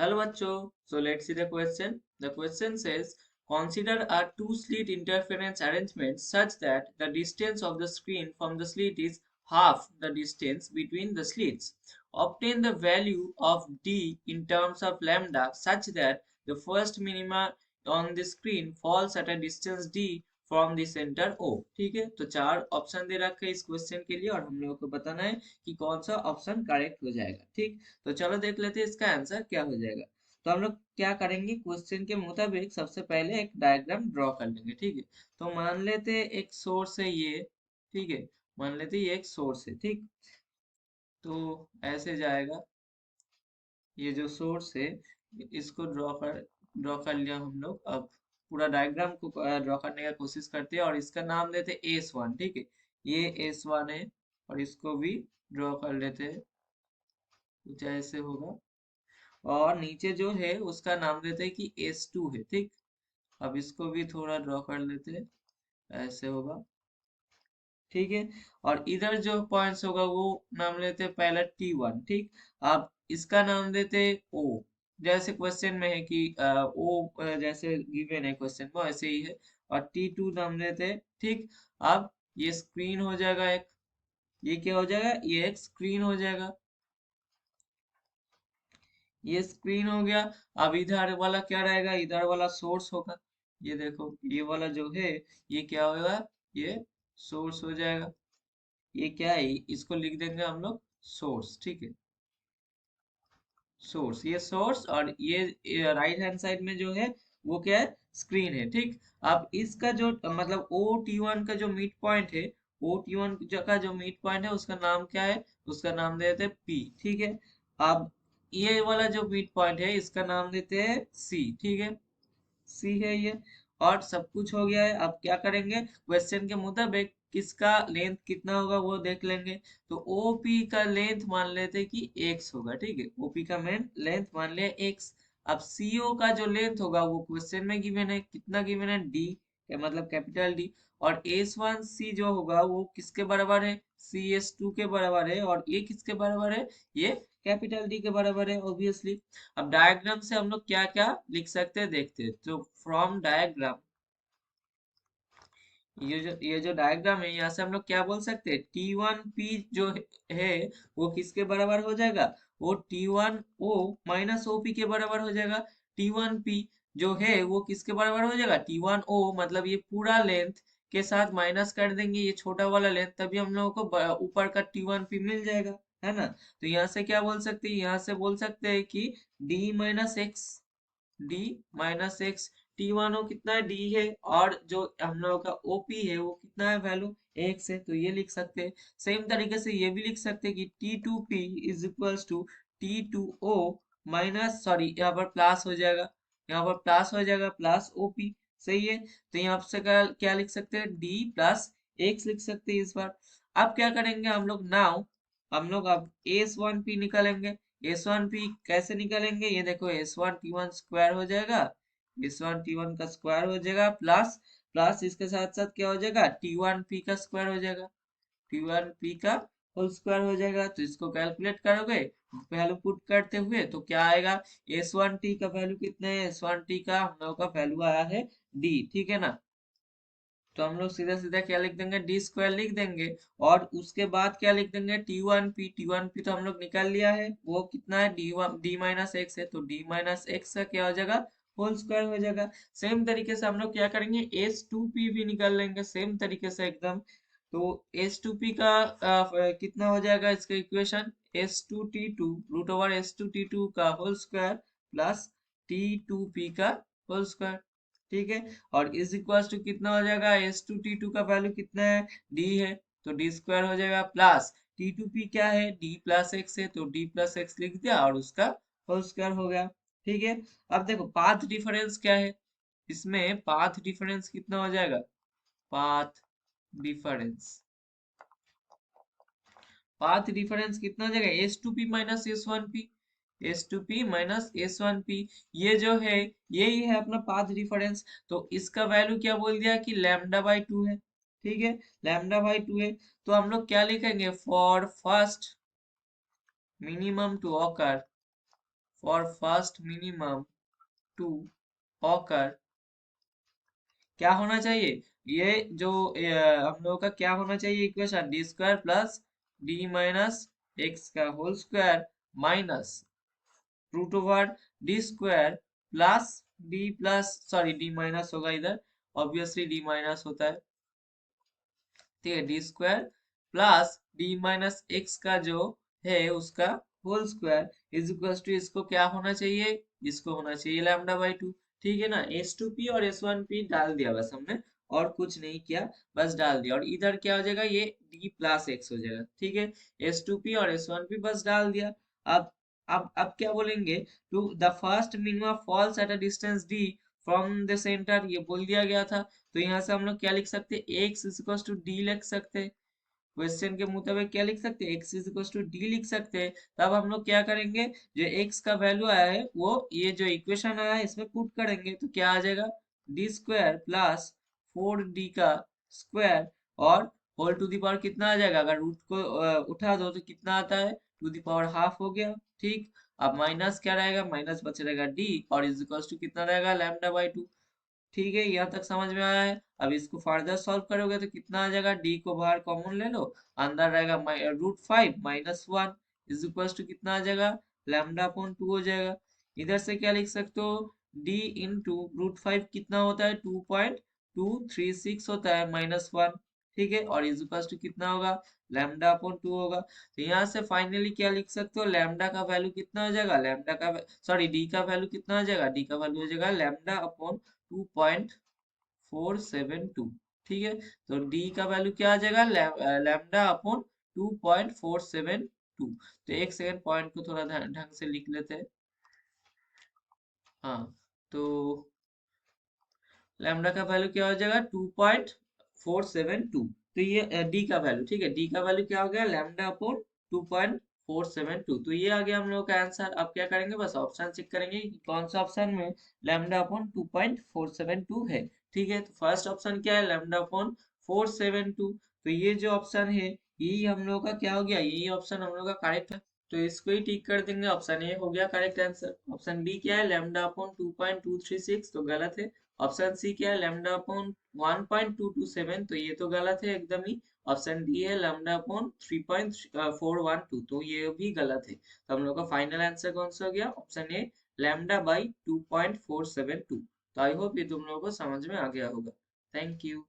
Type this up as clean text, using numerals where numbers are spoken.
Hello bachcho. So let's see the question. The question says, consider a two-slit interference arrangement such that the distance of the screen from the slit is half the distance between the slits. Obtain the value of d in terms of lambda such that the first minima on the screen falls at a distance d from the centre O. ठीक है, तो चार option दे रखा है इस question के लिए और हम लोगों को बताना है कि कौन सा ऑप्शन करेक्ट हो जाएगा। ठीक, तो चलो देख लेते हैं इसका आंसर क्या हो जाएगा। तो हम लोग क्या करेंगे, क्वेश्चन के मुताबिक सबसे पहले एक डायग्राम ड्रॉ कर लेंगे। ठीक है, तो मान लेते हैं एक सोर्स है ये। ठीक है, मान लेते हैं ये एक सोर्स है। ठीक, तो ऐसे जाएगा, ये जो सोर्स है इसको ड्रॉ कर लिया हम लोग। अब पूरा डायग्राम को ड्रॉ करने का कोशिश करते हैं और इसका नाम देते हैं S1। ठीक है, ये S1 है और इसको भी ड्रॉ कर लेते हैं, कुछ ऐसे होगा। और नीचे जो है उसका नाम देते हैं कि S2 है। ठीक, अब इसको भी थोड़ा ड्रॉ कर लेते हैं, ऐसे होगा। ठीक है, और इधर जो पॉइंट्स होगा वो नाम लेते हैं पहला T1। ठीक, अब इसका नाम देते हैं O। जैसे क्वेश्चन में है कि O जैसे गिवन है क्वेश्चन में वैसे ही है। और T2 नाम देते हैं। ठीक, अब ये स्क्रीन हो जाएगा एक, ये क्या हो जाएगा, ये एक स्क्रीन हो जाएगा, ये स्क्रीन हो गया। अब इधर वाला क्या रहेगा, इधर वाला सोर्स होगा। ये देखो, ये वाला जो है ये क्या होगा, ये सोर्स हो जाएगा। ये क्या है, इसको लिख देंगे हम लोग सोर्स। ठीक है, सोर्स, ये सोर्स और ये राइट हैंड साइड में जो है वो क्या है, स्क्रीन है। ठीक, अब इसका जो मतलब O T1 का जो मिड पॉइंट है, O T1 का जो मिड पॉइंट है उसका नाम क्या है, उसका नाम दे देते हैं P। ठीक है, अब ये वाला जो मिड पॉइंट है इसका नाम देते हैं C। ठीक है, सी है ये। और सब कुछ हो गया है। अब क्या करेंगे, क्वेश्चन के मुताबिक किसका लेंथ कितना होगा वो देख लेंगे। तो ओपी का लेंथ मान लेते हैं कि एक्स होगा। ठीक है, ओपी का मेन लेंथ मान लिया एक्स। अब सीओ का जो लेंथ होगा वो क्वेश्चन में गिवन है, कितना गिवन है, डी, मतलब कैपिटल डी। और S1C जो होगा वो किसके बराबर है, CS2 के बराबर है। और ये किसके बराबर है, ये कैपिटल डी के बराबर है ऑब्वियसली। अब डायग्राम से हम लोग क्या क्या लिख सकते हैं देखते हैं। तो फ्रॉम डायग्राम, ये जो डायग्राम है यहाँ से हम लोग क्या बोल सकते हैं, T1P जो है वो किसके बराबर हो जाएगा, वो T1O माइनस OP के बराबर हो जाएगा। T1P जो है वो किसके बराबर हो जाएगा, T1O, मतलब ये पूरा लेंथ के साथ माइनस कर देंगे ये छोटा वाला लेंथ, तभी हम लोगों को ऊपर का T1P मिल जाएगा, है ना। तो यहाँ से क्या बोल सकते हैं, यहाँ से बोल सकते हैं कि D-X T1 हो कितना है, डी है। और जो हम लोगों का ओपी है वो कितना है, वैल्यू एक्स है, तो ये लिख सकते हैं। सेम तरीके से ये भी लिख सकते हैं कि T2P is equals to T2O minus, sorry यहाँ पर प्लस हो जाएगा, यहाँ पर प्लस हो जाएगा, प्लस ओपी। सही है, तो यहाँ से क्या लिख सकते हैं, डी प्लस एक्स लिख सकते हैं इस बार। अब क्या करेंगे हम लोग, नाउ हम लोग अब S1P निकालेंगे। S1P कैसे निकालेंगे, ये देखो S1T1 स्क्वायर हो जाएगा, S1T1 का स्क्वायर हो जाएगा, प्लस प्लस इसके साथ साथ क्या हो जाएगा, T1P का स्क्वायर हो जाएगा, T1P का होल स्क्वायर हो जाएगा। तो इसको कैलकुलेट करोगे वैल्यू पुट करते हुए तो क्या आएगा, S1T का वैल्यू कितना है, S1T का हम लोग का वैल्यू आया है D। ठीक है ना, तो हम लोग सीधा सीधा क्या लिख देंगे, डी स्क्वायर लिख देंगे। और उसके बाद क्या लिख देंगे, T1P तो हम लोग निकाल लिया है, वो कितना है, D-X है, तो D-X का क्या हो जाएगा, होल स्क्वायर हो जाएगा। सेम तरीके से हम लोग क्या करेंगे, S2P भी निकाल लेंगे सेम तरीके से एकदम। तो S2P का कितना हो जाएगा इसका equation, S2T2 root over S2T2 का होल स्क्वायर प्लस T2P का होल स्क्वायर। ठीक है, और इज इक्वल टू कितना हो जाएगा, S2T2 का वैल्यू कितना है, D है, तो D स्क्वायर हो जाएगा, प्लस T2P क्या है, D प्लस एक्स है, तो D प्लस एक्स लिख दिया और उसका होल स्क्वायर हो गया। ठीक है, अब देखो पाथ डिफरेंस क्या है, इसमें पाथ डिफरेंस कितना हो जाएगा, पाथ डिफरेंस, पाथ डिफरेंस कितना हो जाएगा, S2P minus S1P, S2P minus S1P। ये जो है यही है अपना पाथ डिफरेंस। तो इसका वैल्यू क्या बोल दिया कि λ/2 है। ठीक है, λ/2 है, तो हम लोग क्या लिखेंगे, for first minimum to occur, for first minimum to occur, क्या होना चाहिए, ये जो हम लोगों का क्या होना चाहिए equation, D square plus D minus X का whole square minus root over D square plus D plus sorry D minus होगा इधर, ऑब्वियसली डी माइनस होता है, ठीक है, D square plus D minus X का जो है उसका whole square is equal to, इसको क्या होना चाहिए, इसको होना चाहिए लैम्डा बाई टू, ठीक है ना। एस टू पी और एस वन पी डाल दिया बस हमने, और कुछ नहीं किया, बस डाल दिया, और इधर क्या हो जाएगा, ये डी प्लस एक्स हो जाएगा, ठीक है। एस टू पी और एस वन पी बस डाल दिया। अब अब क्या बोलेंगे, to the first minimum falls at a distance D from the centre, ये बोल दिया गया था, तो यहाँ से हम लोग क्या लिख सकते हैं, x is equal to D लिख सकते हैं, क्वेश्चन के मुताबिक क्या लिख सकते हैं, x is equal to D लिख सकते हैं। तब हम लोग क्या करेंगे, जो x का वैल्यू आया है वो ये जो इक्वेशन आया है इसमें पुट करेंगे, तो क्या आ जाएगा, D square plus four D का स्क्वायर, और होल टू दी पावर कितना आ जाएगा, अगर रूट को उठा दो तो कितना आता है, टू दी पावर हाफ हो गया, ठीक। अब माइनस क्या रहेगा, माइनस बच रहेगा डी, और इज इक्वल टू कितना रहेगा, लैम्डा बाई टू, ठीक है, यहाँ तक समझ में आया है। अब इसको फर्दर सॉल्व करोगे तो कितना आ जाएगा, डी को बाहर कॉमन ले लो, अंदर रहेगा root five minus one is equal to कितना आ जाएगा, लैम्डा अपॉन टू हो जाएगा। इधर से क्या लिख सकते हो, डी इंटू रूट फाइव कितना होता है, 2.236 होता है माइनस वन, ठीक है, और इज इक्वल टू कितना होगा, लैम्डा अपॉन टू होगा। तो यहाँ से फाइनली क्या लिख सकते हो, लैम्डा का वैल्यू कितना हो जाएगा, लैम्डा का सॉरी डी का वैल्यू कितना हो जाएगा, डी का वैल्यू हो जाएगा लैम्डा अपॉन 2.472, ठीक है। तो डी का वैल्यू क्या आ जाएगा, लैम्डा अपॉन 2.472। तो एक सेकंड पॉइंट को थोड़ा ढंग से लिख लेते हैं। हाँ, तो लैम्डा का वैल्यू क्या हो जाएगा, 2.472, तो ये डी का वैल्यू, ठीक है, डी का वैल्यू क्या हो गया, लैम्डा अपॉन 2.472, तो ये आ गया हम लोग का आंसर। अब क्या करेंगे, बस ऑप्शन चेक करेंगे कि कौन सा ऑप्शन में लैम्डा अपॉन 2.472 है, ठीक है। तो फर्स्ट ऑप्शन क्या है, लैम्डा अपॉन 472, तो ये जो ऑप्शन है यही हम लोग का क्या हो गया, यही ऑप्शन हम लोग का करेक्ट है, तो इसको ही टिक कर देंगे, ऑप्शन ए हो गया करेक्ट आंसर। ऑप्शन बी क्या है, लैम्डा अपॉन 2.236, तो गलत है। ऑप्शन सी क्या है, लैम्डा अपॉन 1.227, तो ये तो गलत है एकदम ही। ऑप्शन डी है लैम्डा अपॉन 3.412, तो ये भी गलत है। तो हम लोग का फाइनल आंसर कौन सा हो गया, ऑप्शन ए लैम्डा बाई 2.472। तो आई होप ये तुम लोगों को समझ में आ गया होगा। Thank you.